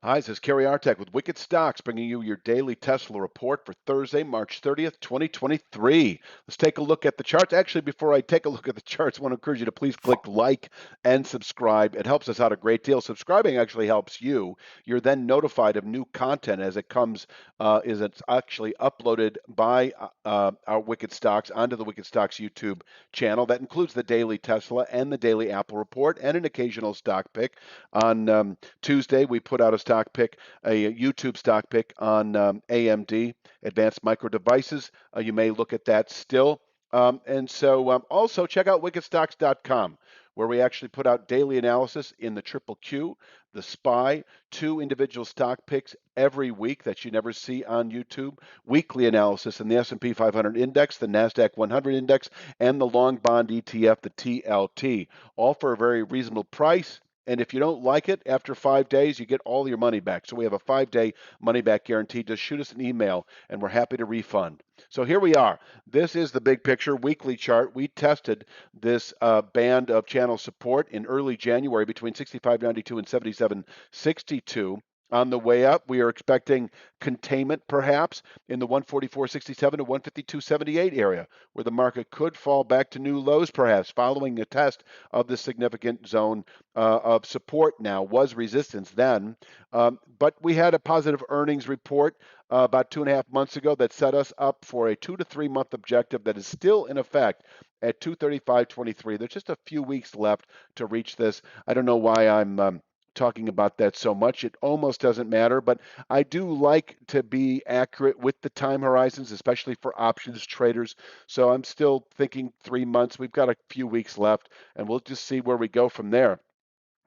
Hi, this is Kerry Artek with Wicked Stocks, bringing you your daily Tesla report for Thursday, March 30th, 2023. Let's take a look at the charts. Actually, before I take a look at the charts, I want to encourage you to please click like and subscribe. It helps us out a great deal. Subscribing actually helps you. You're then notified of new content as it comes, it's actually uploaded by our Wicked Stocks onto the Wicked Stocks YouTube channel. That includes the daily Tesla and the daily Apple report and an occasional stock pick. On Tuesday, we put out a stock pick, a YouTube stock pick on AMD, Advanced Micro Devices. You may look at that still. And so also check out wickedstocks.com, where we actually put out daily analysis in the Triple Q, the SPY, two individual stock picks every week that you never see on YouTube, weekly analysis in the S&P 500 index, the NASDAQ 100 index, and the long bond ETF, the TLT, all for a very reasonable price. And if you don't like it after 5 days, you get all your money back. So we have a 5-day money back guarantee. Just shoot us an email and we're happy to refund. So here we are. This is the big picture weekly chart. We tested this band of channel support in early January between 65.92 and 77.62. On the way up, we are expecting containment perhaps in the 144.67 to 152.78 area, where the market could fall back to new lows perhaps following a test of this significant zone of support now. Was resistance then. But we had a positive earnings report about 2.5 months ago that set us up for a 2 to 3 month objective that is still in effect at 235.23. There's just a few weeks left to reach this. I don't know why I'm talking about that so much. It almost doesn't matter, but I do like to be accurate with the time horizons, especially for options traders. So I'm still thinking 3 months. We've got a few weeks left, and we'll just see where we go from there.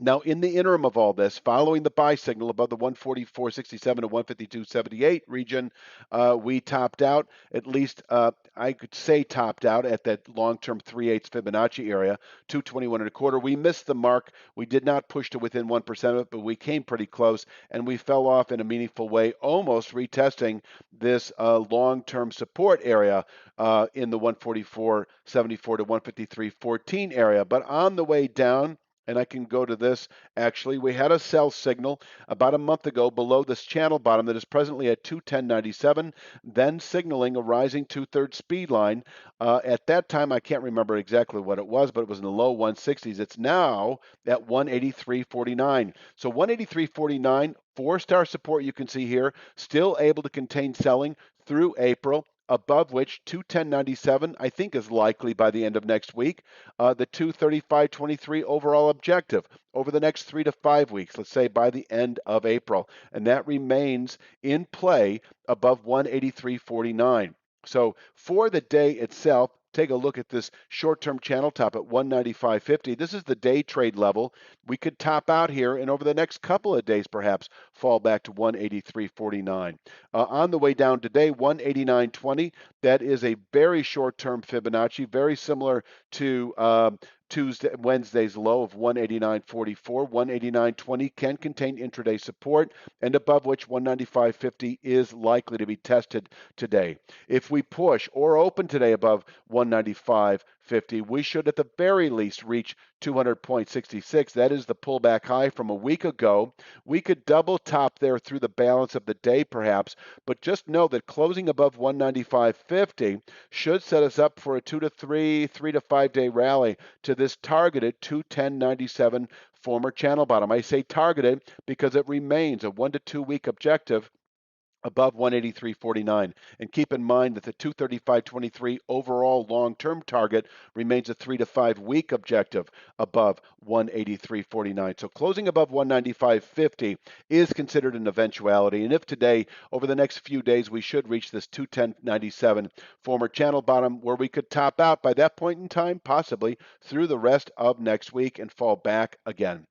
Now, in the interim of all this, following the buy signal above the 144.67 to 152.78 region, we topped out, at least I could say topped out at that long-term 3/8 Fibonacci area, 221 and a quarter. We missed the mark. We did not push to within 1% of it, but we came pretty close, and we fell off in a meaningful way, almost retesting this long-term support area in the 144.74 to 153.14 area. But on the way down, and I can go to this actually. We had a sell signal about a month ago below this channel bottom that is presently at 210.97, then signaling a rising 2/3 speed line. At that time, I can't remember exactly what it was, but it was in the low 160s. It's now at 183.49. So 183.49, 4-star support you can see here, still able to contain selling through April, above which 210.97 I think is likely by the end of next week. The 235.23 overall objective over the next 3 to 5 weeks, let's say by the end of April, and that remains in play above 183.49. So for the day itself, take a look at this short-term channel top at 195.50. This is the day trade level. We could top out here and over the next couple of days perhaps fall back to 183.49. On the way down today, 189.20. That is a very short-term Fibonacci, very similar to Wednesday's low of 189.44. 189.20 can contain intraday support, and above which 195.50 is likely to be tested today. If we push or open today above 195.50, we should at the very least reach 200.66. That is the pullback high from a week ago. We could double top there through the balance of the day perhaps, but just know that closing above 195.50 should set us up for a 3 to 5 day rally to this targeted 210.97 former channel bottom. I say targeted because it remains a 1 to 2 week objective above 183.49. And keep in mind that the 235.23 overall long-term target remains a 3 to 5 week objective above 183.49. So closing above 195.50 is considered an eventuality. And if today, over the next few days, we should reach this 210.97 former channel bottom where we could top out by that point in time, possibly through the rest of next week and fall back again.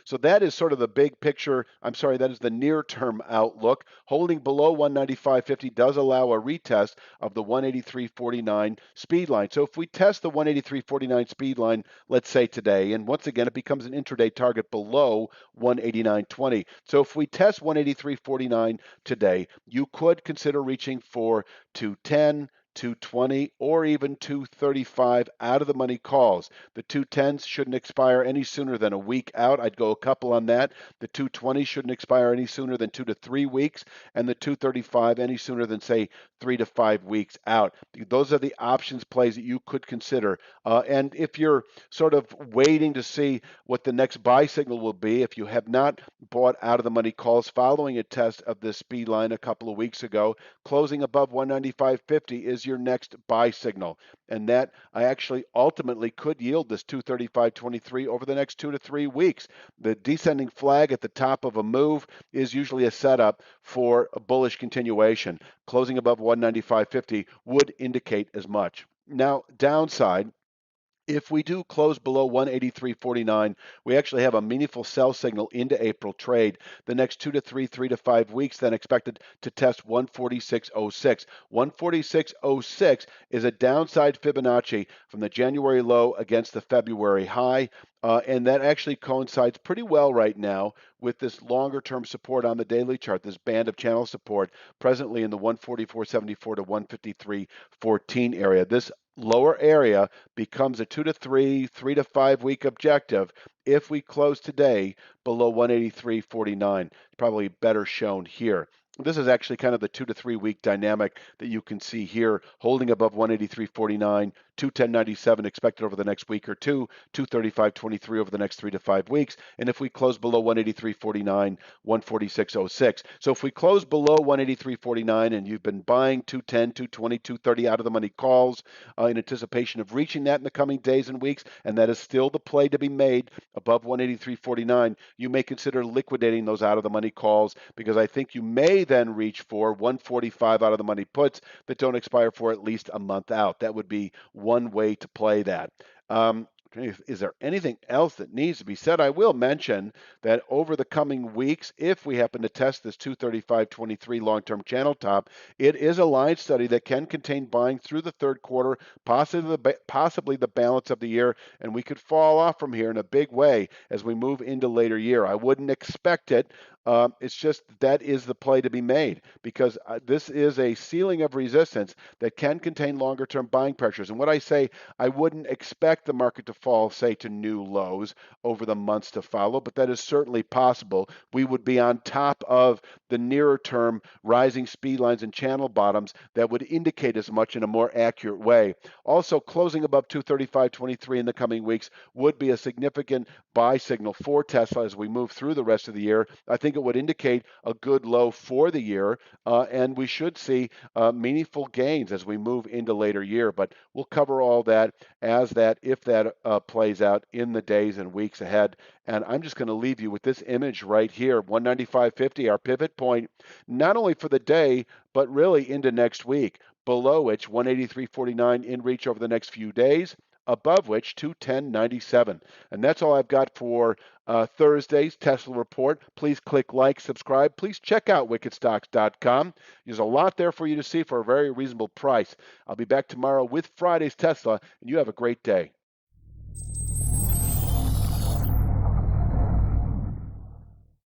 So that is sort of the big picture. I'm sorry, that is the near-term outlook. Holding below 195.50 does allow a retest of the 183.49 speed line. So if we test the 183.49 speed line, let's say today, and once again, it becomes an intraday target below 189.20. So if we test 183.49 today, you could consider reaching for 210, 220, or even 235 out of the money calls. The 210s shouldn't expire any sooner than a week out. I'd go a couple on that. The 220 shouldn't expire any sooner than 2 to 3 weeks, and the 235 any sooner than, say, 3 to 5 weeks out. Those are the options plays that you could consider. And if you're sort of waiting to see what the next buy signal will be, if you have not bought out of the money calls following a test of this speed line a couple of weeks ago, closing above 195.50 is your next buy signal. And that I actually ultimately could yield this 235.23 over the next 2 to 3 weeks. The descending flag at the top of a move is usually a setup for a bullish continuation. Closing above 195.50 would indicate as much. Now, downside, if we do close below 183.49, we actually have a meaningful sell signal into April trade. The next 2 to 3 to 5 weeks then expected to test 146.06. 146.06 is a downside Fibonacci from the January low against the February high. And that actually coincides pretty well right now with this longer term support on the daily chart, this band of channel support presently in the 144.74 to 153.14 area. This lower area becomes a 2 to 3 to 5 week objective if we close today below 183.49. Probably better shown here. This is actually kind of the 2 to 3 week dynamic that you can see here, holding above 183.49, 210.97 expected over the next week or two, 235.23 over the next 3 to 5 weeks. And if we close below 183.49, 146.06. So if we close below 183.49 and you've been buying 210, 220, 230 out of the money calls in anticipation of reaching that in the coming days and weeks, and that is still the play to be made above 183.49, you may consider liquidating those out of the money calls, because I think you may then reach for 145 out of the money puts that don't expire for at least a month out. That would be one way to play that. Is there anything else that needs to be said? I will mention that over the coming weeks, if we happen to test this 235.23 long-term channel top, it is a line study that can contain buying through the third quarter, possibly the balance of the year, and we could fall off from here in a big way as we move into later year. I wouldn't expect it. It's just that is the play to be made, because this is a ceiling of resistance that can contain longer term buying pressures. And what I say, I wouldn't expect the market to fall, say, to new lows over the months to follow, but that is certainly possible. We would be on top of the nearer term rising speed lines and channel bottoms that would indicate as much in a more accurate way. Also, closing above 235.23 in the coming weeks would be a significant buy signal for Tesla as we move through the rest of the year. I think it would indicate a good low for the year, and we should see meaningful gains as we move into later year. But we'll cover all that if that plays out in the days and weeks ahead. And I'm just going to leave you with this image right here, 195.50, our pivot point, not only for the day, but really into next week. Below which 183.49 in reach over the next few days, above which 210.97. And that's all I've got for Thursday's Tesla report. Please click like, subscribe. Please check out wickedstocks.com. There's a lot there for you to see for a very reasonable price. I'll be back tomorrow with Friday's Tesla, and you have a great day.